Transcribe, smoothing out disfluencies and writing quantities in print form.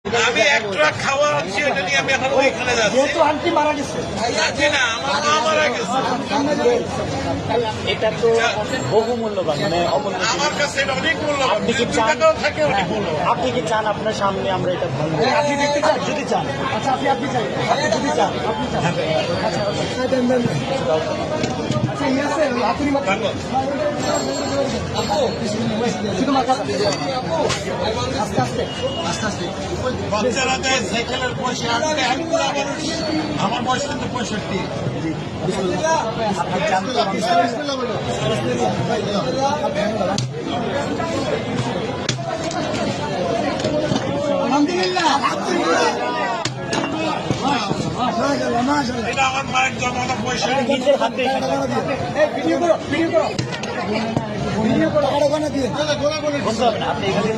আমি এক ট্রাক খাওয়া আনছি, এটা নিয়ে আমি এখন ওইখানে যাচ্ছি। যেহেতু আন্টি মারা গেছে, যাচ্ছি না, আমার মা মারা গেছে। এটা তো বহু মূল্যবান, মানে অমূল্য জিনিস। আমার কাছে এটা অনেক মূল্যবান। আপনি কি 2 চান, টাকাও থাকে অনেক মূল্যবান। আপনি কি চান আপনার সামনে আমরা এটা ভাঙবো? আপনি দেখতে চান? যদি চান, আচ্ছা আপনি চান, আপনি যদি চান, আপনি চান, আচ্ছা দেন দেন। আচ্ছা ইয়ে আছে, আপনি ভাঙবো। শুধু মাথা আস্তে আস্তে আস্তে আস্তে। বাচ্চারা দেয় সাইকেলের পয়সা আনতে, আমি বুড়া মানুষ, আমার বয়স কিন্তু 65। আপনি চান তো এটা আমার মায়ের জমানো পয়সা। নিজের হাতে ভিডিও করো, ভিডিও করো, ভিডিও করো, বলতে হবে না, আপনি এখানে